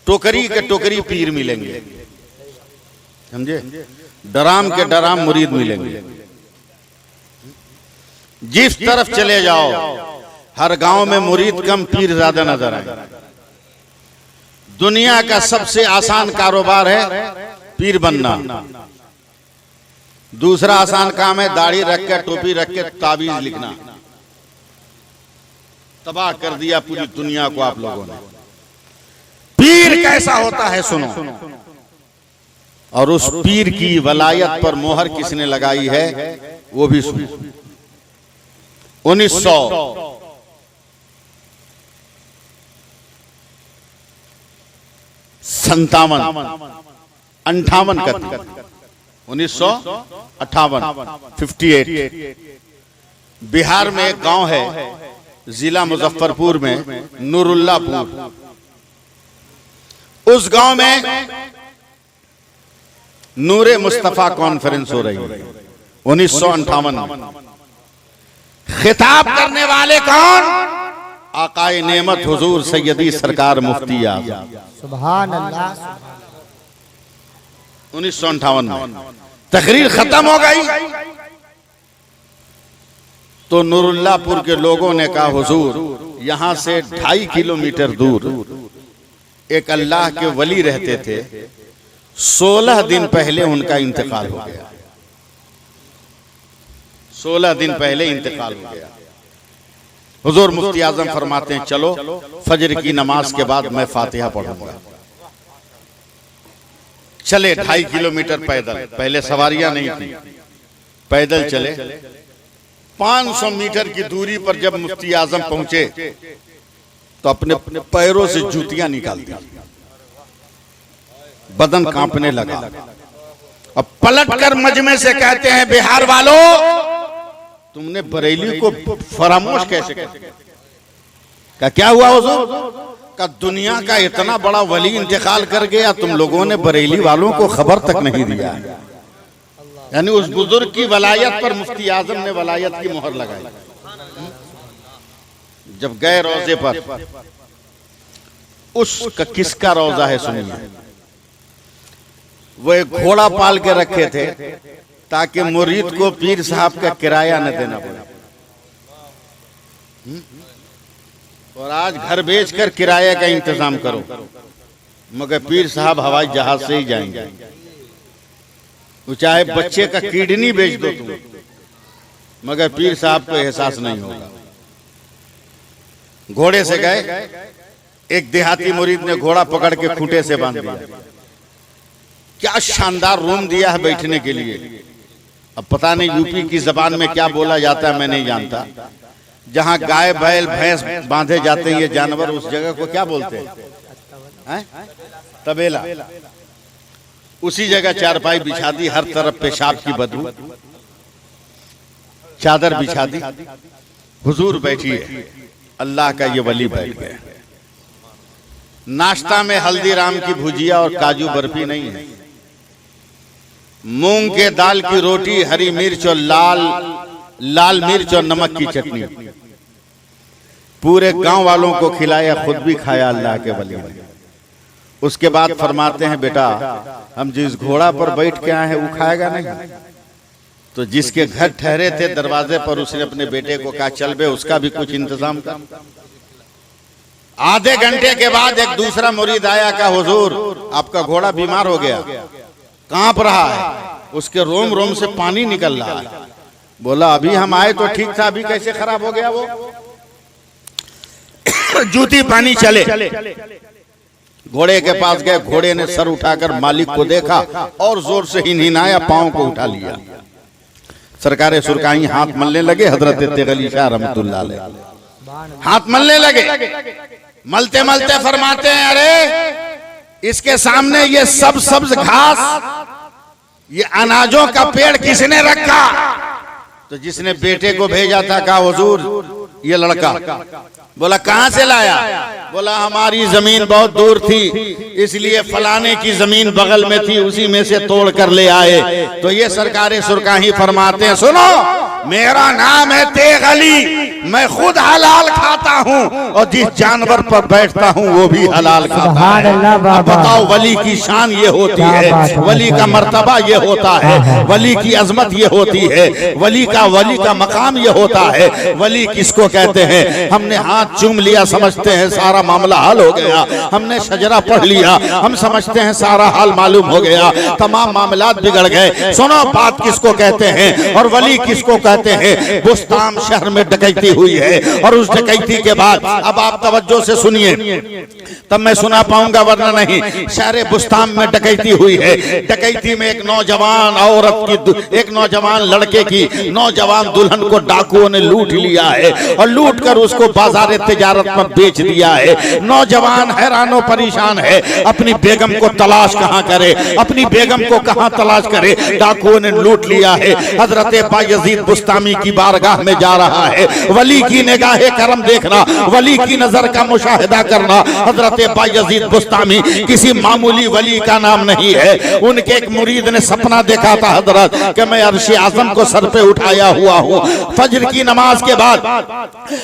टोकरी के टोकरी पीर मिलेंगे, समझे, डराम के डराम मुरीद मिलेंगे। जिस तरफ चले जाओ हर गांव में मुरीद कम पीर ज्यादा नजर आए। दुनिया का सबसे आसान कारोबार है पीर बनना। दूसरा आसान काम है दाढ़ी रख के टोपी रख के ताबीज लिखना। तबाह कर दिया पूरी दुनिया को आप लोगों ने। पीर कैसा होता है सुनो, और उस पीर की वलायत पर मोहर किसने लगाई है वो भी सुनो। 1957 58 का 1958 बिहार में एक गांव है जिला मुजफ्फरपुर में नूरुल्लापुर। उस गांव में नूरे मुस्तफा कॉन्फ्रेंस हो रही है 1958 में। खिताब करने वाले कौन? आकाए नेमत हुजूर सैयदी सरकार मुफ्ती आज़म सुभान अल्लाह। 1958 में तकरीर खत्म हो गई तो नूरुल्लापुर के लोगों ने कहा हुजूर यहां से 2.5 किलोमीटर दूर एक अल्लाह के वली रहते थे, 16 दिन पहले उनका इंतकाल हो गया। 16 दिन पहले इंतकाल हो गया। हुजूर मुफ्ती आजम फरमाते हैं चलो फजर की नमाज के बाद मैं फातिहा पढ़ूंगा। चले 2.5 किलोमीटर पैदल, पहले सवारियां नहीं थी, पैदल चले। 500 मीटर की दूरी पर जब मुफ्ती आजम पहुंचे तो अपने पैरों से जूतियां निकाल दी, बदन कांपने लगा। अब पलटकर मजमे से कहते हैं बिहार वालों तुमने बरेली को फरामोश कैसे कर? क्या हुआ हुजूर? का दुनिया का इतना बड़ा वली इंतकाल कर गया, तुम लोगों ने बरेली वालों को खबर तक नहीं दिया। यानी उस बुजुर्ग की वलायत पर मुफ्ती आजम ने वलायत की मोहर लगाई। जब गए रोजे पर, उसका किसका रोजा है सुनिए। वो एक घोड़ा पाल के रखे थे ताकि मुरीद को पीर साहब का किराया न देना पड़े। और आज घर बेचकर किराए का इंतजाम करो, मगर पीर साहब हवाई जहाज से ही जाएंगे। वो चाहे बच्चे का किडनी बेच दो तुम, मगर पीर साहब को एहसास नहीं होगा। घोड़े से गए, एक देहाती मुरीद ने घोड़ा पकड़ के खूंटे से बांध दिया। क्या शानदार रूम दिया है बैठने के लिए। अब पता नहीं यूपी की जबान में क्या बोला जाता है मैं नहीं जानता। जहां गाय बैल भैंस बांधे जाते हैं ये जानवर, उस जगह को क्या बोलते हैं? तबेला। उसी जगह चारपाई बिछा दी, हर तरफ पेशाब की बदबू, चादर बिछा दी। हुजूर बैठिए, अल्लाह का ये वली बैठ गए। नाश्ता में हल्दीराम की भुजिया और काजू बर्फी नहीं है, मूंग के दाल की रोटी, हरी मिर्च और लाल मिर्च और नमक की चटनी। पूरे गांव वालों को खिलाया, खुद भी खाया अल्लाह के वली ने। उसके बाद फरमाते हैं बेटा हम जिस घोड़ा पर बैठ के आए हैं वो खाएगा नहीं। तो जिसके घर ठहरे थे दरवाजे पर उसने अपने बेटे को कहा चल बे उसका भी कुछ इंतजाम कर। आधे घंटे के बाद एक दूसरा मुरीद आया, कहा हुजूर आपका घोड़ा बीमार हो गया, कांप रहा है, उसके रोम रोम से पानी निकल रहा है। बोला अभी हम आए तो ठीक था, अभी कैसे खराब हो गया वो? जूती पानी चले। घोड़े के पास गए, घोड़े ने सर उठाकर मालिक को देखा और जोर से हिनहिनाया, पांव को उठा लिया। सरकारे सुरकाई हाथ मलने लगे। हजरत तेगली शाह रहमतुल्लाह अलैह हाथ मलने लगे। मलते मलते फरमाते हैं अरे इसके सामने ये सब सब्ज घास, ये अनाजों का पेड़ किसने रखा? तो जिसने बेटे को भेजा था कहा हुजूर ये लड़का। बोला कहां से लाया? बोला हमारी जमीन बहुत दूर थी इसलिए फलाने की जमीन बगल में थी, उसी में से तोड़ कर ले आए। तो ये सरकारे सुरकाही फरमाते हैं सुनो मेरा नाम है तेगली, मैं खुद हलाल खाता हूँ और जिस जानवर पर बैठता हूँ वो भी हलाल खाता है। बताओ वली की शान ये होती है, वली का मर्तबा ये होता है, वली की अजमत ये होती है, वली का मकाम ये होता है। वली किसको कहते हैं? हमने हाथ चूम लिया समझते हैं सारा मामला हल हो गया, हमने शजरा पढ़ लिया हम समझते हैं सारा हाल मालूम हो गया, तमाम मामलात बिगड़ गए। सुनो बात किसको कहते हैं और वली किसको कहते हैं। बुस्ताम शहर में डकैती हुई है और उस डकैती के बाद अब आप तवज्जो से सुनिए तब मैं सुना पाऊंगा वरना नहीं। शहर बुस्ताम में डकैती हुई है। डकैती में एक नौजवान औरत की, एक नौजवान लड़के की नौजवान दुल्हन को डाकुओं ने लूट लिया है और लूट कर उसको बाजार तिजारत में बेच दिया है। नौजवान हैरानो परेशान है, अपनी बेगम को तलाश कहां करे, अपनी बेगम को कहां तलाश करे। डाकुओं ने लूट लिया है। हजरत बायजीद बुस्तामी की बारगाह में जा रहा है। वली की निगाहे करम देखना, वली की नजर का मुशाहिदा करना। हजरत बायजीद बुस्तामी किसी मामूली वली का नाम नहीं है। उनके एक मुरीद ने सपना देखा था हजरत कि मैं अर्श आजम को सर पे उठाया हुआ हूँ। फजर की नमाज के बाद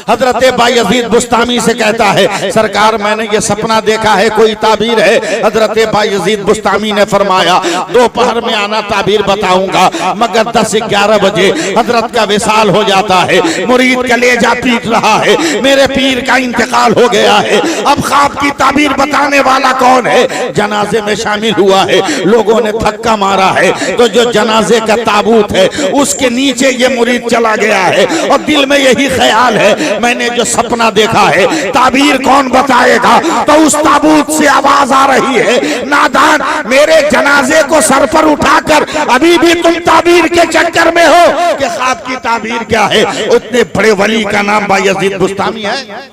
हजरत बायजीद बुस्तामी से कहता है सरकार मैंने ये सपना देखा है, कोई ताबीर है? हजरत बायजीद बुस्तामी ने फरमाया दोपहर में आना, ताबीर बताऊंगा। मगर 10-11 बजे हजरत का विसाल हो जाता है। मुरीद कलेजा पीट रहा है, मेरे पीर का इंतकाल हो गया है, अब ख्वाब की ताबीर बताने वाला कौन है? जनाजे में शामिल हुआ है, लोगों ने धक्का मारा है तो जो जनाजे का ताबूत है उसके नीचे ये मुरीद चला गया है और दिल में यही ख्याल है मैंने जो सपना देखा है ताबीर कौन बताएगा? तो उस ताबूत से आवाज आ रही है नादान मेरे जनाजे को सर पर उठाकर अभी भी तुम ताबीर के चक्कर में हो कि ख्वाब की ताबीर क्या है? उतने बड़े वली का नाम बायजीद बुस्तामी है।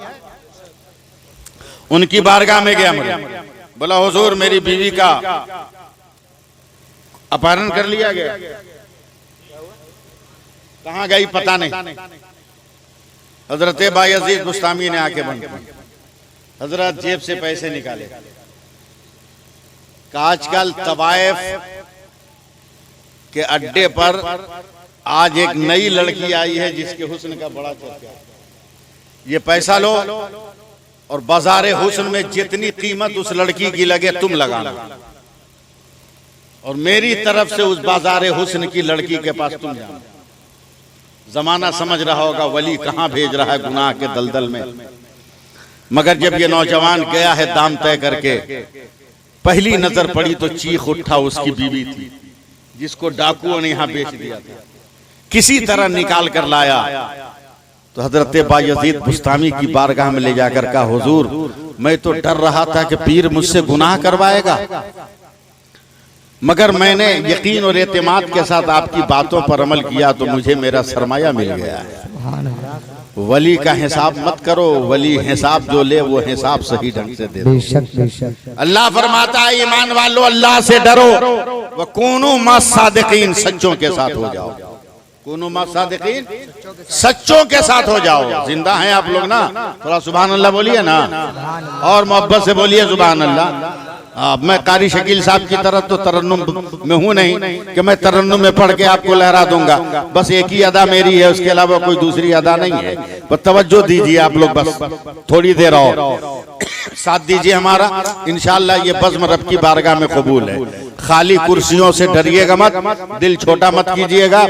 उनकी बारगाह में गया, बोला हुजूर मेरी बीवी का अपहरण कर लिया गया। कहां गई पता नहीं। हजरत बायजीद बुस्तामी ने आके बंद की। हजरत जेब से पैसे निकाले। आजकल तवाइफ के अड्डे पर आज एक नई लड़की आई है जिसके हुस्न का बड़ा चर्चा है। ये पैसा लो और बाजारे हुस्न में जितनी कीमत उस लड़की की लगे तुम लगाना और मेरी तरफ से उस बाजारे हुस्न की लड़की के पास तुम जाना। जमाना समझ रहा होगा वली कहां भेज रहा है गुनाह के दलदल में। मगर जब ये नौजवान गया है दाम तय करके, पहली नजर पड़ी तो चीख उठा उसकी बीवी थी जिसको डाकुओं ने यहां बेच दिया था। किसी तरह निकाल कर लाया तो हजरत बायजीद बुस्तामी की बारगाह में ले जाकर कहा हुजूर मैं तो डर रहा था कि पीर मुझसे गुनाह करवाएगा, मगर मैंने यकीन और एतमाद के साथ आपकी बातों पर अमल किया तो मुझे मेरा सरमाया मिल गया है। वली का हिसाब मत करो, वली हिसाब जो ले वो हिसाब सही ढंग से दे दो। अल्लाह फरमाता है ईमान वालों अल्लाह से डरो, व कूनू मा सादिकीन, सच्चों के साथ हो जाओ। कूनू मा सादिकीन, सच्चों के साथ हो जाओ। जिंदा हैं आप लोग ना, थोड़ा सुभान अल्लाह बोलिए ना और मोहब्बत से बोलिए सुभान अल्लाह। मैं कारी शकील साहब की तरह तो तरन्नुम में हूं नहीं कि मैं तरन्नुम में पढ़ के आपको लहरा दूंगा। बस एक ही अदा मेरी है, उसके अलावा कोई दूसरी अदा नहीं है। बस तवज्जो दीजिए आप लोग, बस थोड़ी देर और साथ दीजिए हमारा। इंशाअल्लाह ये बज़्म रब की बारगाह में कबूल है। खाली कुर्सियों से डरिएगा मत, दिल छोटा मत कीजिएगा।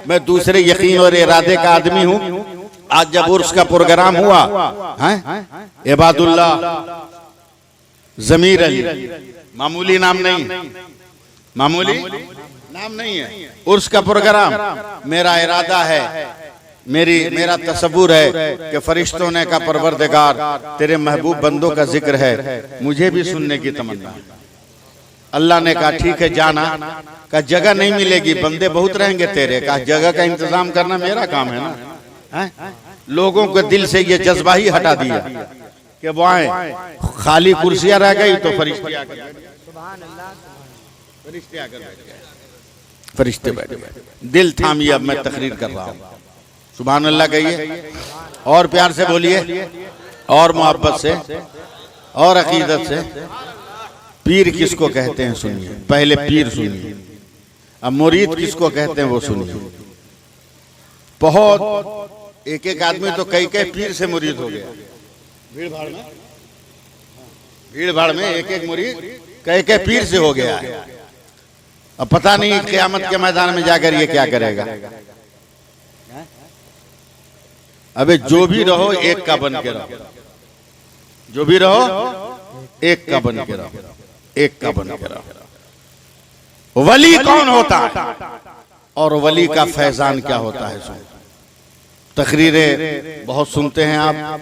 मैं दूसरे यकीन और इरादे का आदमी हूँ। आज जब उर्स का प्रोग्राम हुआ है, इबादुल्लाह जमीर अली, मामूली नाम नहीं, मामूली नाम नहीं है। उर्स का प्रोग्राम, मेरा इरादा है, मेरा तसव्वुर है कि फरिश्तों ने कहा परवरदिगार तेरे महबूब बंदों का जिक्र है, मुझे भी सुनने की तमन्ना है। अल्लाह ने कहा ठीक है जाना। कहा जगह नहीं मिलेगी, बंदे बहुत रहेंगे तेरे। कहा जगह का इंतजाम करना मेरा काम है ना। लोगों के दिल से ये जज्बा ही हटा दिया कि वो आए, खाली कुर्सियां रह गई तो फरिश्ते आकर फरिश्ते बैठ गए। दिल थामिए, अब मैं तकरीर कर रहा हूँ। सुभान अल्लाह कहिए और प्यार से बोलिए और मोहब्बत से और अकीदत से। पीर किसको कहते हैं सुनिए, पहले पीर सुनिए। अब मुरीद किसको कहते हैं वो सुनिए। बहुत एक एक आदमी तो कई कई पीर से मुरीद हो गया। भीड़ भाड़ में एक एक मुरीद कई कई पीर से हो गया है। अब पता नहीं क़यामत के मैदान में जाकर ये क्या करेगा। अबे जो भी रहो एक का बन के रहो, जो भी रहो एक का बन के रहो, एक का बन के रहो। वली कौन होता है और वली का फैजान क्या होता है? सुन, तकरीरें बहुत सुनते हैं आप,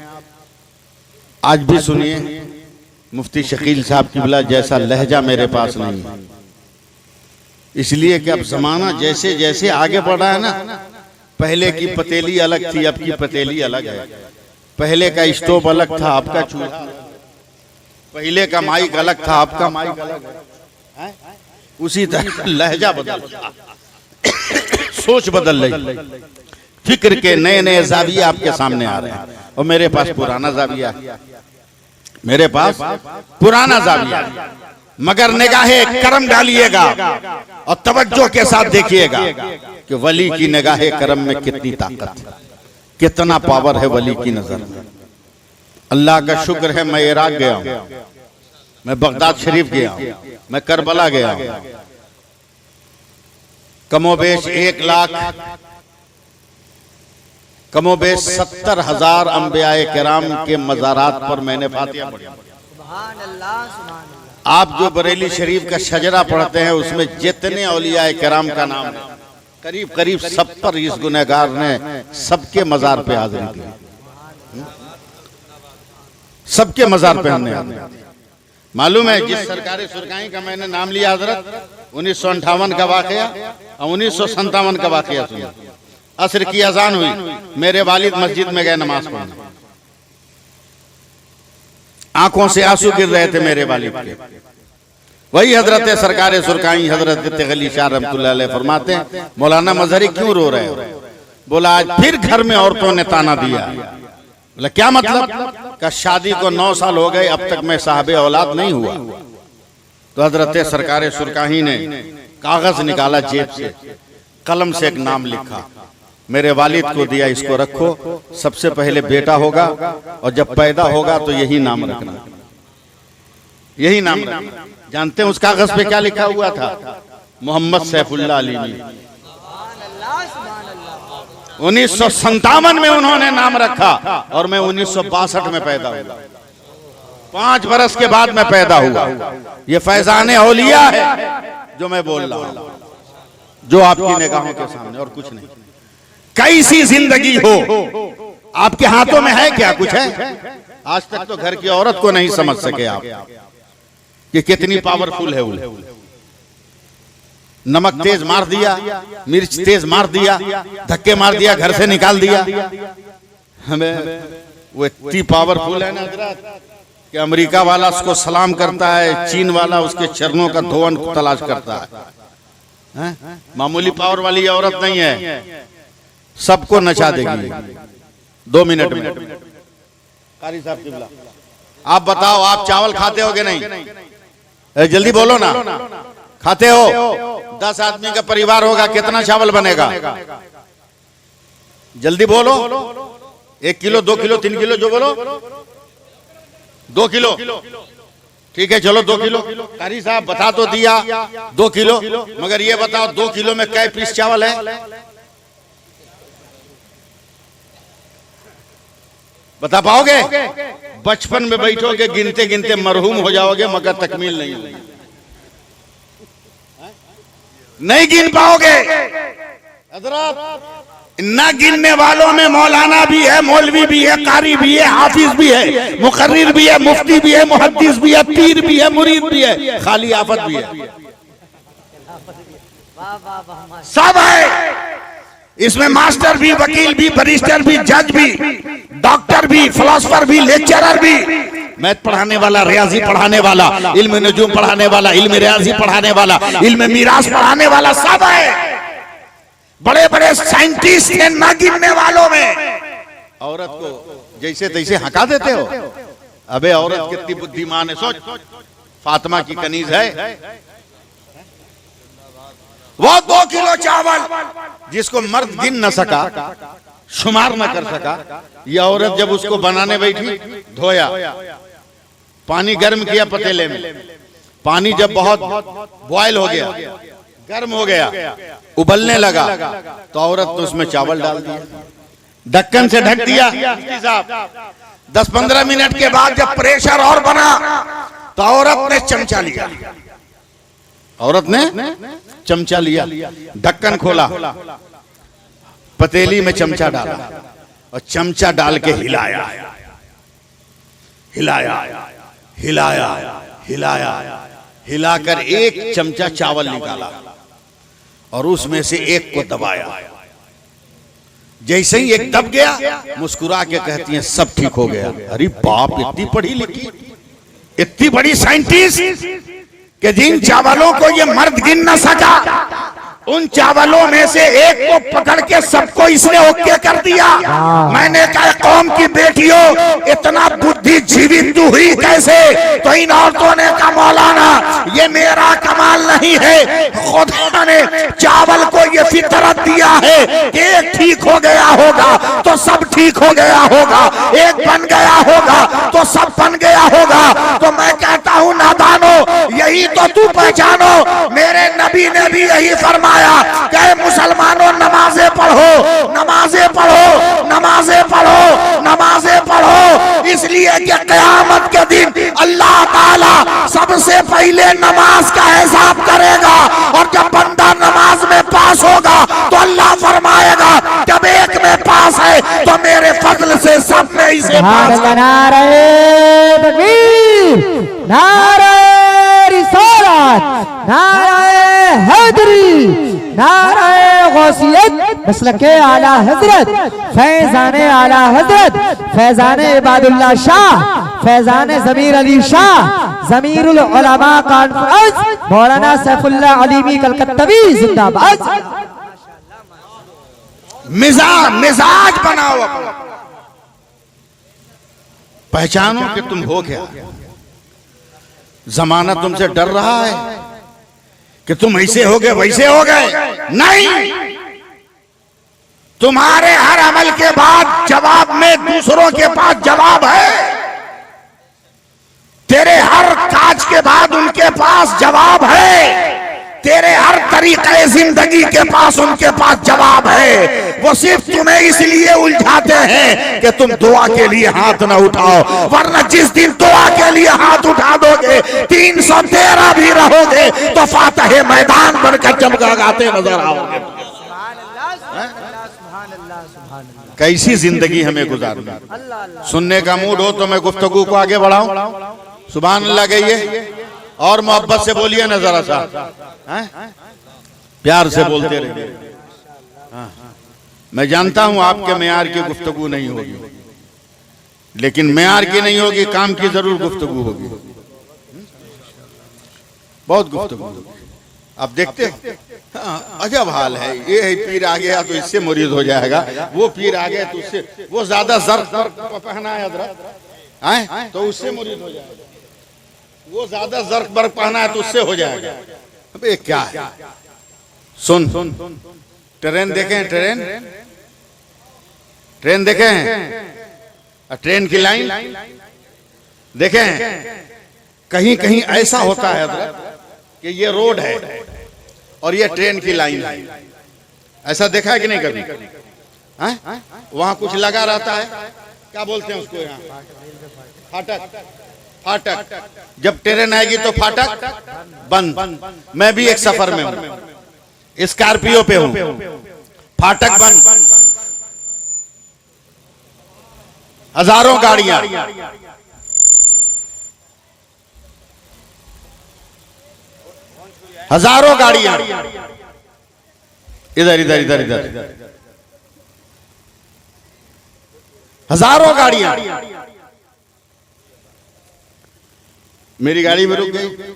आज भी सुनिए। मुफ्ती शकील साहब किबला जैसा लहजा मेरे पास नहीं है, इसलिए कि अब जमाना जैसे जैसे आगे बढ़ रहा है ना, पहले की पतेली अलग थी, अब की पतेली अलग है। पहले का स्टोव अलग था, अब का चूल्हा, पहले का माइक अलग था, अब का माइक अलग है। उसी तरह लहजा बदल, सोच बदल रही, फिक्र के नए नए जाविया आपके सामने आ रहे हैं। और मेरे पास पुराना जाविया, मेरे पास पुराना जाविया, मगर निगाहे करम डालिएगा और तवज्जो के साथ देखिएगा कि वली की निगाहे करम में कितनी ताकत है, कितना पावर है वली की नजर में। अल्लाह का शुक्र है मैं इराक गया हूं, मैं बगदाद शरीफ गया हूं, मैं करबला गया हूं। कमोबेश 1 लाख, कमोबेश 70,000 अंबियाए किराम के मज़ारात पर मैंने फातिहा पढ़ी। आप जो बरेली शरीफ का शजरा पढ़ते हैं उसमें जितने औलियाए किराम का नाम है, करीब करीब सब पर इस गुनहगार ने सबके मज़ार पे हाजिरी दी, सबके मज़ार पे हमने हाजिरी दी। मालूम है जिस सरकारी सुरकाई का मैंने नाम लिया हजरत, 1958 का वाकया और 1957 का वाकया सुना। असर की अजान हुई, मेरे वालिद मस्जिद में गए नमाज पढ़ने, आंखों से आंसू गिर रहे थे मेरे वालिद के। वही हजरत सरकार सुरकाई हजरत तगली शाह रहमतुल्लाह अलैह फरमाते हैं, मौलाना मजहरी क्यों रो रहे हो? बोला आज फिर घर में औरतों ने ताना दिया। बोला क्या मतलब? का शादी को 9 साल हो गए, अब तक मैं साहबे औलाद नहीं हुआ। तो हजरत सरकार सुरकाही ने कागज निकाला जेब से, कलम से एक नाम लिखा, मेरे वालिद को दिया, इसको रखो, सबसे पहले बेटा होगा और जब पैदा होगा तो यही नाम रखना, यही नाम रखना। जानते हैं उस कागज पे क्या लिखा हुआ था? मोहम्मद सैफुल्लाह अलीमी। 1957 में उन्होंने नाम रखा और मैं 1962 में पैदा हुआ, 5 बरस के बाद मैं पैदा हुआ। ये फैजान औलिया है जो मैं बोल रहा हूं, जो आपकी निगाहों के सामने, और कुछ नहीं। कैसी जिंदगी हो, आपके हाथों में है क्या? कुछ है? आज तक तो घर की औरत को नहीं समझ सके आप कि कितनी पावरफुल है वो। नमक तेज मार दिया, मिर्च तेज मार दिया, धक्के मार दिया, घर से निकाल दिया। हमें वो इतनी पावरफुल है ना हजरत कि अमेरिका वाला उसको सलाम करता है, चीन वाला उसके चरणों का धोवन तलाश करता है। मामूली पावर वाली औरत नहीं है, सबको नचा देगी 2 मिनट में। कारी साहब किबला, आप बताओ, आप चावल खाते हो कि नहीं? जल्दी बोलो ना, खाते हो? 10 आदमी का परिवार होगा, कितना चावल बनेगा? जल्दी बोलो। 1 किलो, 2 किलो, 3 किलो, जो बोलो। 2 किलो, ठीक है, चलो 2 किलो। कारी साहब बता तो दिया 2 किलो, मगर ये बताओ 2 किलो में कै पीस चावल है? बता पाओगे? बचपन में बैठोगे, गिनते गिनते मरहूम हो जाओगे, मगर तकमील नहीं होगी, नहीं गिन पाओगे। हजरत न गिनने वालों में मौलाना भी है, मौलवी भी है, कारी भी है, हाफिज भी है, मुकर्रिर भी है, मुफ्ती भी है, मुहद्दिस भी है, पीर भी है, मुरीद भी है, खाली आफत भी है, सब है। इसमें मास्टर भी, वकील भी, बैरिस्टर भी, जज भी, डॉक्टर भी, फिलोसोफर भी, लेक्चरर भी, मैथ पढ़ाने वाला, रियाजी पढ़ाने वाला, इल्म नजूम पढ़ाने वाला, इल्म रियाजी पढ़ाने वाला, इल्म मीरास पढ़ाने वाला, सब है। बड़े बड़े साइंटिस्ट हैं ना गिनने वालों में। औरत को जैसे तैसे हका देते हो। अबे औरत कितनी बुद्धिमान है, सोच। फातिमा की कनीज है, वो 2 किलो चावल जिसको मर्द गिन न सका, शुमार न कर सका। यह औरत जब उसको बनाने बैठी, धोया, पानी गर्म किया पतीले में, पानी जब बहुत बॉयल हो गया, गर्म हो गया, उबलने लगा, तो औरत ने उसमें चावल डाल दिया, ढक्कन से ढक दिया। 10-15 मिनट के बाद जब प्रेशर और बना तो औरत ने चमचा लिया, औरत ने चमचा लिया, ढक्कन खोला, पतीली में चमचा डाला और चमचा डाल के हिलाया हिलाया हिलाया हिलाया, हिलाकर एक चमचा चावल निकाला और उसमें से एक को दबाया। जैसे ही एक दब गया, मुस्कुरा के कहती हैं सब ठीक हो गया। अरे बाप, इतनी पढ़ी लिखी, इतनी बड़ी साइंटिस्ट कि जिन चावलों को ये मर्द गिन न सका, उन चावलों में से एक को पकड़ के सबको इसने ओके कर दिया। मैंने कहा कौम की बेटियों, इतना बुद्धिजीवी तू हुई कैसे? तो इन औरतों ने कहा मौलाना ये मेरा कमाल नहीं है, खुदा ने चावल को ये फितरत दिया है कि एक ठीक हो गया होगा तो सब ठीक हो गया होगा, एक बन गया होगा तो सब बन गया होगा। तो मैं कहता हूं नादानो, यही तो तू पहचानो। मेरे नबी ने भी यही फरमाया कि मुसलमानों नमाजें पढ़ो, नमाजें पढ़ो, नमाजें पढ़ो, नमाजें पढ़ो, इसलिए कि क़यामत के दिन अल्लाह ताला सबसे पहले नमाज का हिसाब करेगा। और जब बंदा नमाज में पास होगा तो अल्लाह फरमाएगा जब एक में पास है तो मेरे फजल से सब में इसे पास। नारे तकबीर, नारे रिसालत, नारे हैदरी, नारे गौसियत, मसलके आला हजरत, फैजाने आला हजरत, फैजाने इबादुल्लाह शाह, फैजाने ज़मीर अली शाह, ज़मीरुल उलमा कॉन्फ्रेंस, मौलाना सैफुल्लाह अलीमी कलकत्तवी जिंदाबाद। मिजाज बनाओ अपना, पहचानो कि तुम हो क्या। जमाना तुमसे डर रहा है कि तुम ऐसे हो गए वैसे हो गए, नहीं। तुम्हारे हर अमल के बाद जवाब में दूसरों के पास जवाब है, तेरे हर काज के बाद उनके पास जवाब है, तेरे हर तरीके जिंदगी के पास उनके पास जवाब है। वो सिर्फ तुम्हें इसलिए उलझाते हैं कि तुम दुआ के लिए हाथ ना उठाओ, वरना जिस दिन दुआ के लिए हाथ उठा दोगे 313 भी रहोगे तो फातह मैदान बनकर चमकाते नजर आओगे। कैसी जिंदगी हमें गुजारनी। सुनने का मूड हो तो मैं गुफ्तगू को आगे बढ़ाऊं। सुभान अल्लाह कहिए और मोहब्बत से बोलिए ना, जरा सा प्यार से बोलते रहिए। मैं जानता हूं आपके मेयार की गुफ्तगू नहीं होगी, लेकिन मेयार की नहीं होगी, काम की जरूर गुफ्तगू होगी। बहुत गुफ्तगू होगी। आप देखते हैं, अजब हाल है। ये है पीर आ गया तो इससे मुरीद हो जाएगा, वो पीर आ गया तो उससे, वो ज्यादा ज़र्क पहना है हज़रत तो उससे मुरीद हो जाएगा, वो ज्यादा ज़र्क बर्क पहना है तो उससे हो जाएगा। अबे क्या है? सुन, ट्रेन देखें, ट्रेन देखें, ट्रेन की लाइन देखें। कहीं कहीं ऐसा होता है कि ये रोड है और ये ट्रेन की लाइन है। ऐसा देखा है कि नहीं कभी? वहां कुछ लगा रहता है, क्या बोलते हैं उसको यहाँ, फाटक। फाटक, जब ट्रेन आएगी तो फाटक बंद। मैं भी एक सफर में हूं, स्कॉर्पियो पे हूं, फाटक बंद, हजारों गाड़ियां, हजारों गाड़ियां इधर इधर इधर इधर, हजारों गाड़ियां। मेरी गाड़ी में रुक गई।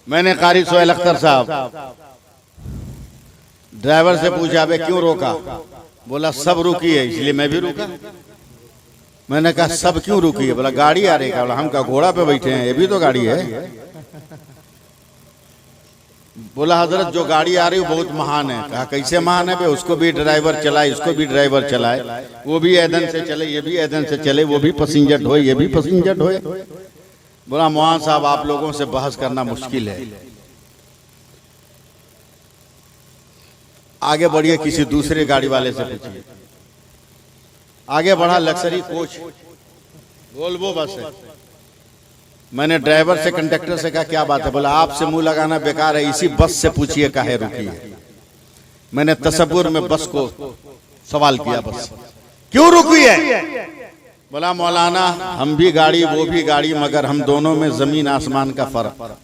मैंने कारी सोहेल अख्तर साहब ड्राइवर से पूछा बे क्यों रोका? बोला सब रुकी है इसलिए मैं भी रुका। मैंने कहा सब क्यों रुकी है? बोला गाड़ी आ रही है। बोला हम का घोड़ा पे बैठे हैं, ये भी तो गाड़ी है। बोला हजरत जो गाड़ी आ रही है बहुत महान है। कहा कैसे महान है बे? उसको भी ड्राइवर चलाए, इसको भी ड्राइवर चलाए, वो भी ऐदन से चले, ये भी ऐदन से चले, वो भी पैसेंजर ढोए, ये भी पैसेंजर ढोए। बोला मौलाना साहब आप लोगों से बहस करना मुश्किल है, आगे बढ़िए किसी दूसरे गाड़ी वाले से पूछिए। आगे बढ़ा लग्जरी कोच, वोल्वो बस है। मैंने ड्राइवर से कंडक्टर से कहा क्या बात है? बोला आपसे मुंह लगाना बेकार है, इसी बस से पूछिए काहे रुकी है। मैंने तसव्वुर में बस को सवाल किया, बस क्यों रुकी है? बोला मौलाना हम भी गाड़ी वो भी गाड़ी, मगर हम दोनों में जमीन आसमान का फर्क।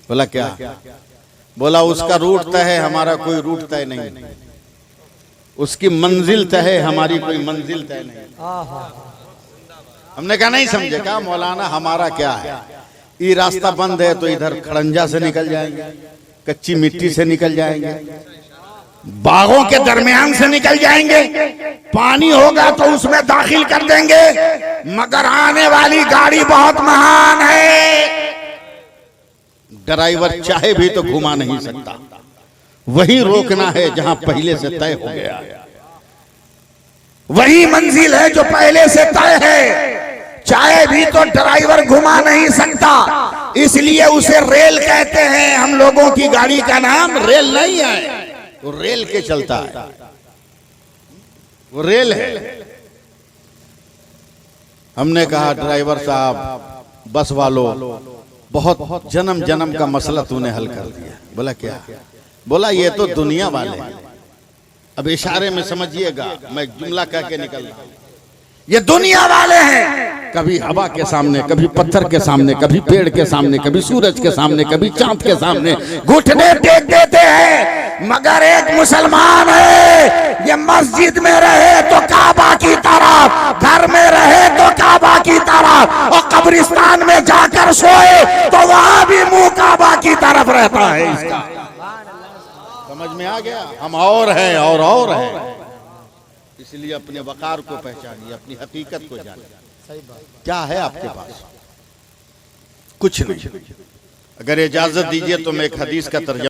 बोला क्या? बोला उसका रूट तय है, हमारा कोई रूट तय नहीं, उसकी मंजिल तय है, हमारी कोई मंजिल तय नहीं। हमने कहा नहीं समझे। कहा मौलाना हमारा क्या है, ये रास्ता बंद है तो इधर खड़ंजा से निकल जाएंगे, कच्ची मिट्टी से निकल जाएंगे, बागों के दरमियान से निकल जाएंगे, पानी होगा तो उसमें दाखिल कर देंगे, मगर आने वाली गाड़ी बहुत महान है। ड्राइवर चाहे भी तो घुमा नहीं सकता, वही रोकना है जहां पहले से तय हो गया, वही मंजिल है जो पहले से तय है, चाहे भी तो ड्राइवर घुमा नहीं सकता, इसलिए उसे रेल कहते हैं। हम लोगों की गाड़ी का नाम रेल नहीं है, वो रेल के चलता है, वो रेल है। हमने कहा ड्राइवर साहब बस वालों बहुत जन्म जन्म का मसला तूने हल कर दिया। बोला क्या? बोला ये तो दुनिया वाले हैं, अब इशारे में समझिएगा, मैं जुमला कह के निकल रहा हूं। ये दुनिया वाले हैं, कभी हवा के सामने, कभी पत्थर के सामने, कभी पेड़ के सामने, कभी सूरज के सामने, कभी चांद के सामने घुटने टेक देते हैं, मगर एक मुसलमान है, ये मस्जिद में रहे तो काबा की तरफ, घर में रहे तो काबा की तरफ, और कब्रिस्तान में जाकर सोए तो वहां भी मुंह काबा की तरफ रहता है। इसका समझ में आ गया? हम और हैं और हैं, इसलिए अपने वकार को पहचानिए, अपनी हकीकत को जानिए। क्या है आपके पास? कुछ नहीं। अगर इजाजत दीजिए तो मैं एक हदीस का तर्जुमा